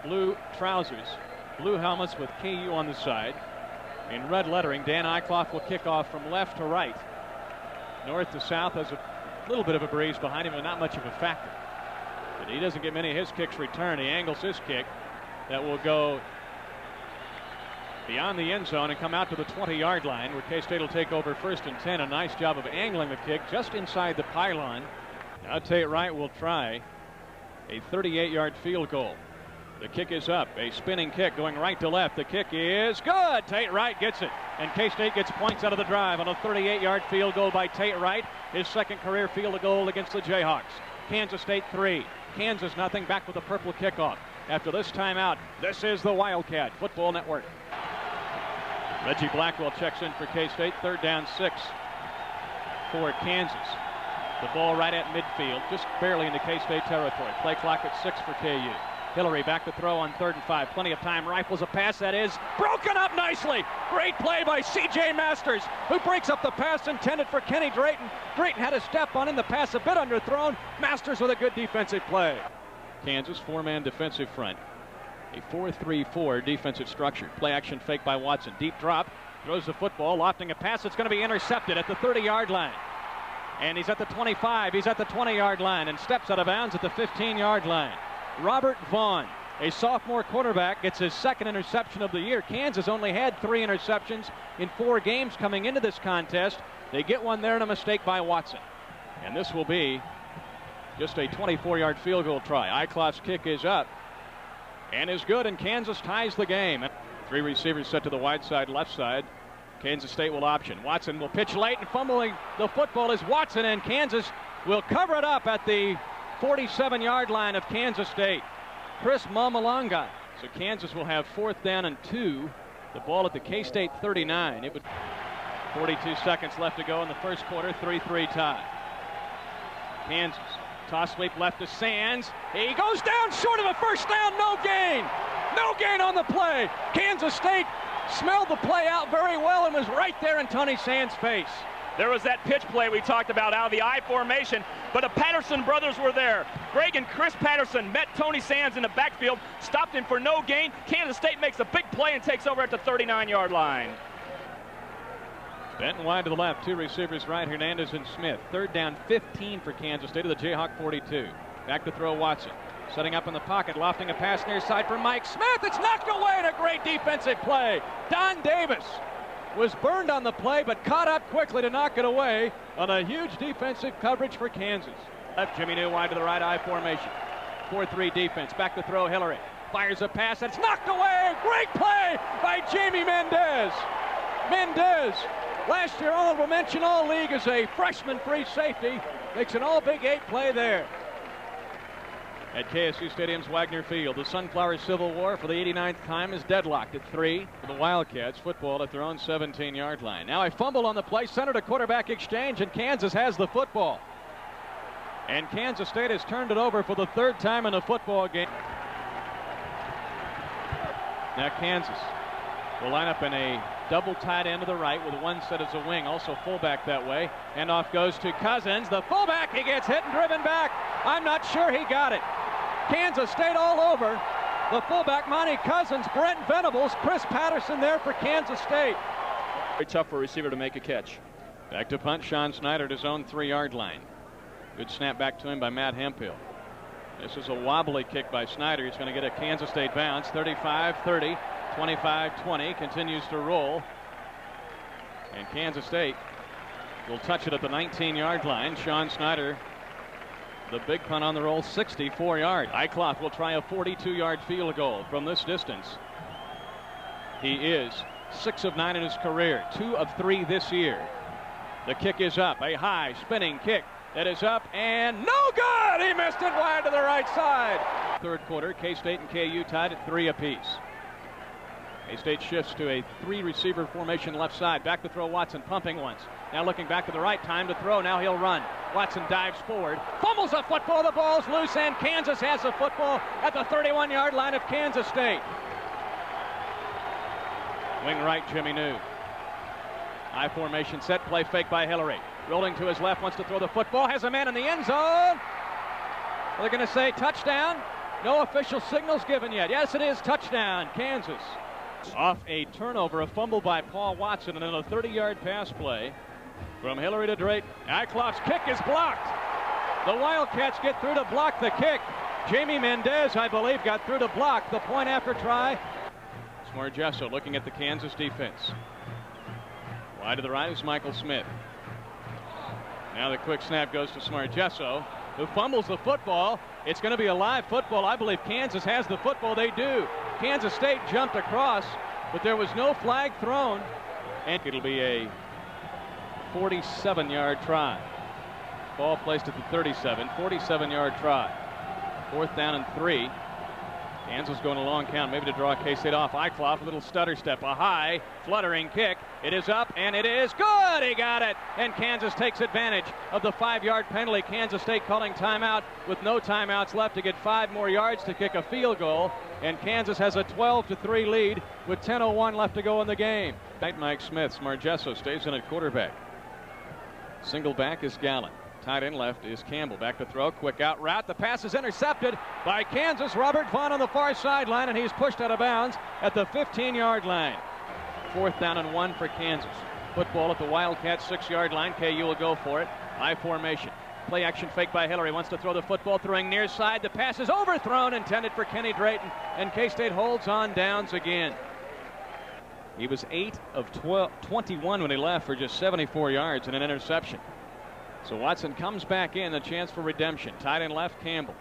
blue trousers, blue helmets with KU on the side. In red lettering, Dan Eichloff will kick off from left to right. North to south has a little bit of a breeze behind him, but not much of a factor. But he doesn't get many of his kicks returned. He angles his kick that will go beyond the end zone and come out to the 20-yard line, where K-State will take over 1st and 10. A nice job of angling the kick just inside the pylon. Now Tate Wright will try a 38-yard field goal. The kick is up, a spinning kick going right to left. The kick is good. Tate Wright gets it, and K-State gets points out of the drive on a 38-yard field goal by Tate Wright, his second career field goal against the Jayhawks. Kansas State 3, Kansas nothing. Back with a purple kickoff. After this timeout, this is the Wildcat Football Network. Reggie Blackwell checks in for K-State. 3rd down 6 for Kansas. The ball right at midfield, just barely into K-State territory. Play clock at 6 for KU. Hillary back to throw on 3rd and 5. Plenty of time. Rifles a pass that is broken up nicely. Great play by C.J. Masters, who breaks up the pass intended for Kenny Drayton. Drayton had a step on in the pass, a bit underthrown. Masters with a good defensive play. Kansas 4-man defensive front. A 4-3-4 defensive structure. Play action fake by Watson. Deep drop. Throws the football, lofting a pass. It's going to be intercepted at the 30-yard line. And he's at the 25. He's at the 20-yard line and steps out of bounds at the 15-yard line. Robert Vaughn, a sophomore quarterback, gets his 2nd interception of the year. Kansas only had 3 interceptions in 4 games coming into this contest. They get one there and a mistake by Watson. And this will be just a 24-yard field goal try. Eichloff's kick is up and is good, and Kansas ties the game. 3 receivers set to the wide side, left side. Kansas State will option. Watson will pitch late, and fumbling the football is Watson, and Kansas will cover it up at the 47-yard line of Kansas State. Chris Mamalanga. So Kansas will have 4th down and 2. The ball at the K-State 39. It would 42 seconds left to go in the first quarter. 3-3 tie. Kansas toss sweep left to Sands. He goes down short of a first down. No gain. No gain on the play. Kansas State smelled the play out very well and was right there in Tony Sands' face. There was that pitch play we talked about out of the I formation, but the Patterson brothers were there. Greg and Chris Patterson met Tony Sands in the backfield, stopped him for no gain. Kansas State makes a big play and takes over at the 39-yard line. Benton wide to the left, 2 receivers right, Hernandez and Smith. 3rd down 15 for Kansas State to the Jayhawk 42. Back to throw Watson. Setting up in the pocket, lofting a pass near side for Mike Smith. It's knocked away and a great defensive play. Don Davis was burned on the play, but caught up quickly to knock it away on a huge defensive coverage for Kansas. Left Jimmy New wide to the right I formation. 4-3 defense. Back to throw Hillary. Fires a pass that's knocked away. Great play by Jamie Mendez. Mendez, last year honorable mention All-League as a freshman free safety. Makes an all-Big 8 play there. At KSU Stadium's Wagner Field, the Sunflower Civil War for the 89th time is deadlocked at 3 for the Wildcats. Football at their own 17-yard line. Now a fumble on the play, center to quarterback exchange, and Kansas has the football. And Kansas State has turned it over for the 3rd time in a football game. Now Kansas will line up in a double tight end to the right with one set as a wing, also fullback that way. Handoff goes to Cousins, the fullback. He gets hit and driven back. I'm not sure he got it. Kansas State all over. The fullback, Monty Cousins, Brent Venables, Chris Patterson there for Kansas State. Very tough for a receiver to make a catch. Back to punt, Sean Snyder at his own 3-yard line. Good snap back to him by Matt Hemphill. This is a wobbly kick by Snyder. He's going to get a Kansas State bounce. 35-30, 25-20, continues to roll. And Kansas State will touch it at the 19-yard line. Sean Snyder, the big punt on the roll, 64 yards. Eichloff will try a 42-yard field goal from this distance. He is 6 of 9 in his career, 2 of 3 this year. The kick is up, a high spinning kick that is up and no good. He missed it wide to the right side. 3rd quarter, K-State and KU tied at 3 apiece. K-State shifts to a 3-receiver formation left side. Back to throw Watson, pumping once. Now looking back to the right, time to throw. Now he'll run. Watson dives forward, fumbles a football. The ball's loose, and Kansas has the football at the 31-yard line of Kansas State. Wing right, Jimmy New. I formation set, play fake by Hillary. Rolling to his left, wants to throw the football, has a man in the end zone. They're going to say touchdown. No official signals given yet. Yes, it is. Touchdown, Kansas. Off a turnover, a fumble by Paul Watson, and then a 30-yard pass play from Hillary to Drayton. Eichlof's kick is blocked. The Wildcats get through to block the kick. Jamie Mendez, I believe, got through to block the point after try. Smargesso looking at the Kansas defense. Wide to the right is Michael Smith. Now the quick snap goes to Smargesso, who fumbles the football. It's going to be a live football. I believe Kansas has the football. They do. Kansas State jumped across, but there was no flag thrown, and it'll be a 47-yard try. Ball placed at the 37, 47-yard try. 4th down and 3. Kansas going a long count, maybe to draw K-State off. Eichloff, a little stutter step, a high, fluttering kick. It is up, and it is good. He got it, and Kansas takes advantage of the 5-yard penalty. Kansas State calling timeout with no timeouts left to get 5 more yards to kick a field goal, and Kansas has a 12-3 lead with 10:01 left to go in the game. Mike Smith, Smargesso stays in at quarterback. Single back is Gallen. Tight end left is Campbell. Back to throw. Quick out route. The pass is intercepted by Kansas. Robert Vaughn on the far sideline, and he's pushed out of bounds at the 15-yard line. 4th down and 1 for Kansas. Football at the Wildcats 6-yard line. KU will go for it. High formation. Play action fake by Hillary. Wants to throw the football. Throwing near side. The pass is overthrown. Intended for Kenny Drayton. And K-State holds on downs again. He was 8 of 21 when he left for just 74 yards and an interception. So Watson comes back in, a chance for redemption. Tight end left, Campbell.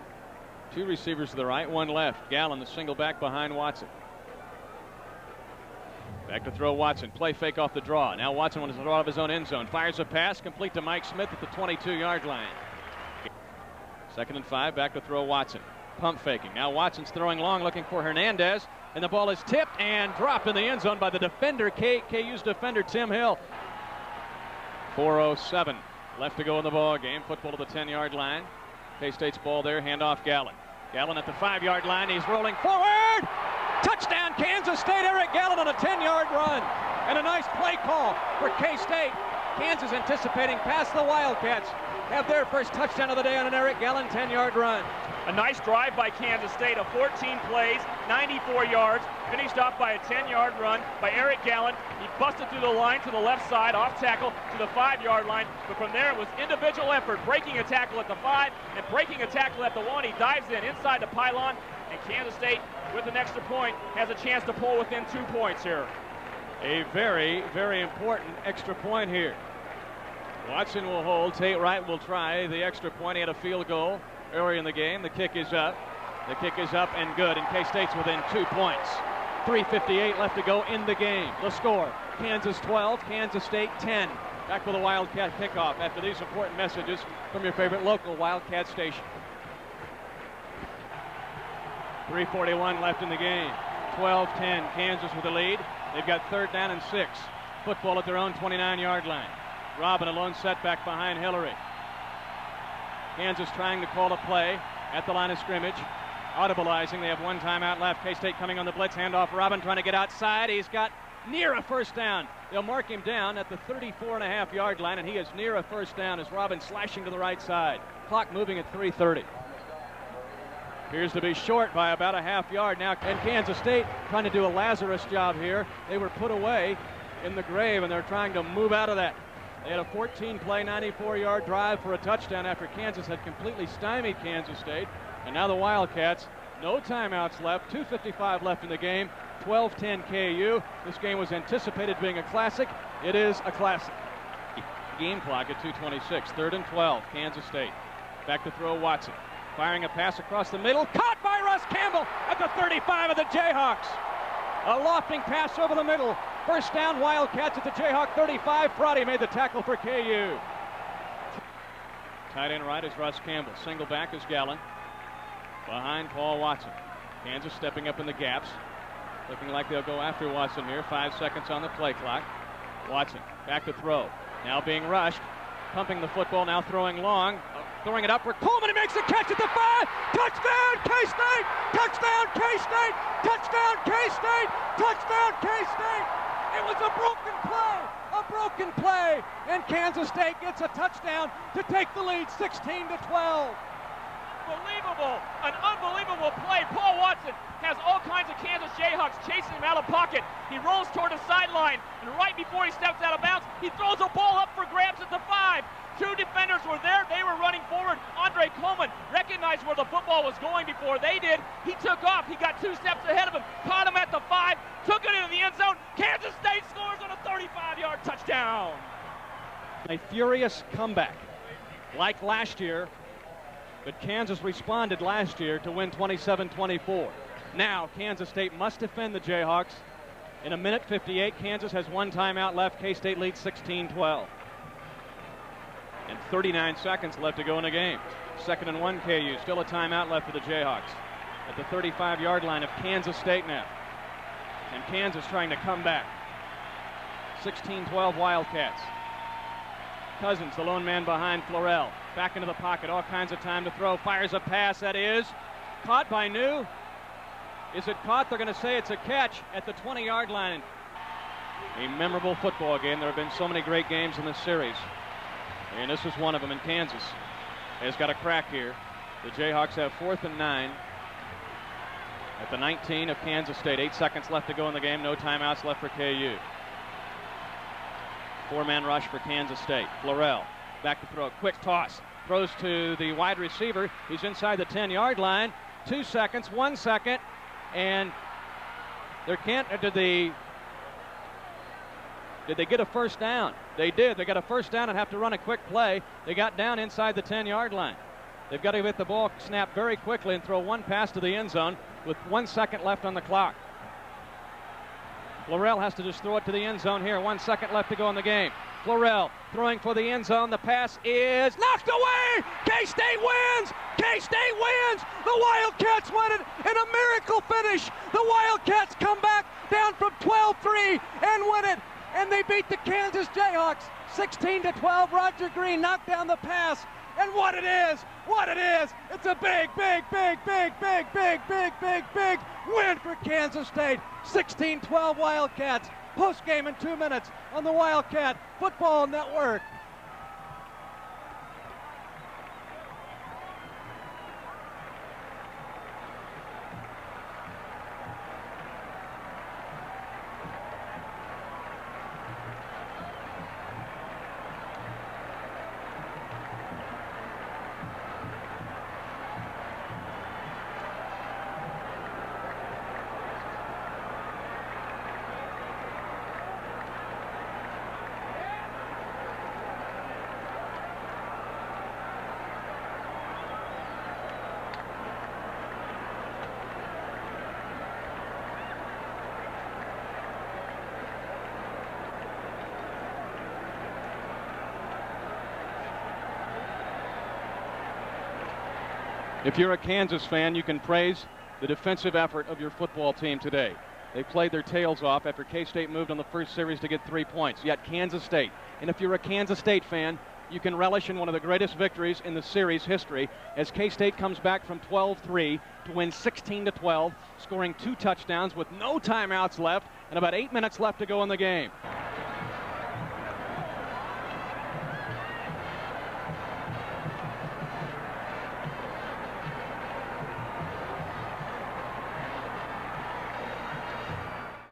2 receivers to the right, 1 left. Gallen, the single back behind Watson. Back to throw Watson. Play fake off the draw. Now Watson wants to throw out of his own end zone. Fires a pass, complete to Mike Smith at the 22-yard line. 2nd and 5, back to throw Watson. Pump faking. Now Watson's throwing long, looking for Hernandez. And the ball is tipped and dropped in the end zone by the defender, KU's defender, Tim Hill. 4:07 left to go in the ball game. Football to the 10-yard line. K-State's ball there. Handoff Gallen. Gallen at the 5-yard line. He's rolling forward. Touchdown, Kansas State. Eric Gallen on a 10-yard run. And a nice play call for K-State. Kansas anticipating past the Wildcats. Have their first touchdown of the day on an Eric Gallen 10-yard run. A nice drive by Kansas State of 14 plays, 94 yards, finished off by a 10-yard run by Eric Gallen. He busted through the line to the left side, off tackle to the 5-yard line. But from there, it was individual effort, breaking a tackle at the 5 and breaking a tackle at the 1. He dives in inside the pylon, and Kansas State, with an extra point, has a chance to pull within 2 points here. A very, very important extra point here. Watson will hold. Tate Wright will try the extra point. He had a field goal early in the game. The kick is up. The kick is up and good, and K-State's within 2 points. 3:58 left to go in the game. The score, Kansas 12, Kansas State 10. Back with a Wildcat kickoff after these important messages from your favorite local Wildcat station. 3:41 left in the game. 12-10, Kansas with the lead. They've got 3rd down and 6. Football at their own 29-yard line. Robin, a lone setback behind Hillary. Kansas trying to call a play at the line of scrimmage. Audibleizing. They have 1 timeout left. K-State coming on the blitz. Handoff. Robin trying to get outside. He's got near a first down. They'll mark him down at the 34.5-yard line, and he is near a first down as Robin slashing to the right side. Clock moving at 3:30. Appears to be short by about a half yard now. And Kansas State trying to do a Lazarus job here. They were put away in the grave, and they're trying to move out of that. They had a 14-play, 94-yard drive for a touchdown after Kansas had completely stymied Kansas State. And now the Wildcats, no timeouts left, 2:55 left in the game, 12-10 KU. This game was anticipated being a classic. It is a classic. Game clock at 2:26, 3rd and 12, Kansas State. Back to throw Watson. Firing a pass across the middle, caught by Russ Campbell at the 35 of the Jayhawks. A lofting pass over the middle. First down, Wildcats at the Jayhawk 35. Friday made the tackle for KU. Tight end right is Russ Campbell. Single back is Gallen. Behind Paul Watson. Kansas stepping up in the gaps. Looking like they'll go after Watson here. 5 seconds on the play clock. Watson back to throw. Now being rushed. Pumping the football, now throwing long. Throwing it upward. Coleman, he makes the catch at the 5. Touchdown, K-State! Touchdown, K-State! Touchdown, K-State! Touchdown, K-State! It was a broken play, and Kansas State gets a touchdown to take the lead 16-12. An unbelievable play. Paul Watson has all kinds of Kansas Jayhawks chasing him out of pocket. He rolls toward the sideline, and right before he steps out of bounds, he throws a ball up for grabs at the 5. Two defenders were there. They were running forward. Andre Coleman recognized where the football was going before they did. He took off. He got 2 steps ahead of him, caught him at the 5, took it into the end zone. Kansas State scores on a 35-yard touchdown. A furious comeback like last year, but Kansas responded last year to win 27-24. Now Kansas State must defend the Jayhawks. In a minute 58, Kansas has 1 timeout left. K-State leads 16-12. And 39 seconds left to go in the game. 2nd and 1 KU. Still a timeout left for the Jayhawks. At the 35-yard line of Kansas State now. And Kansas trying to come back. 16-12 Wildcats. Cousins, the lone man behind Florell. Back into the pocket, all kinds of time to throw. Fires a pass that is caught by New. Is it caught? They're going to say it's a catch at the 20-yard line. A memorable football game. There have been so many great games in this series. And this is one of them in Kansas. Has got a crack here. The Jayhawks have 4th and 9 at the 19 of Kansas State. 8 seconds left to go in the game. No timeouts left for KU. 4-man rush for Kansas State. Florell back to throw. Quick toss. Throws to the wide receiver. He's inside the 10-yard line. 2 seconds, 1 second. And there can't. Did they get a first down? They did. They got a first down and have to run a quick play. They got down inside the 10-yard line. They've got to get the ball snapped very quickly and throw 1 pass to the end zone with 1 second left on the clock. Florell has to just throw it to the end zone here. 1 second left to go in the game. Florell throwing for the end zone. The pass is knocked away. K-State wins. K-State wins. The Wildcats win it in a miracle finish. The Wildcats come back down from 12-3 and win it. And they beat the Kansas Jayhawks 16-12. Roger Green knocked down the pass. And what it is, it's a big win for Kansas State. 16-12 Wildcats. Post game in 2 minutes on the Wildcat Football Network. If you're a Kansas fan, you can praise the defensive effort of your football team today. They played their tails off after K-State moved on the first series to get 3 points. Yet Kansas State. And if you're a Kansas State fan, you can relish in one of the greatest victories in the series history as K-State comes back from 12-3 to win 16-12, scoring 2 touchdowns with no timeouts left and about 8 minutes left to go in the game.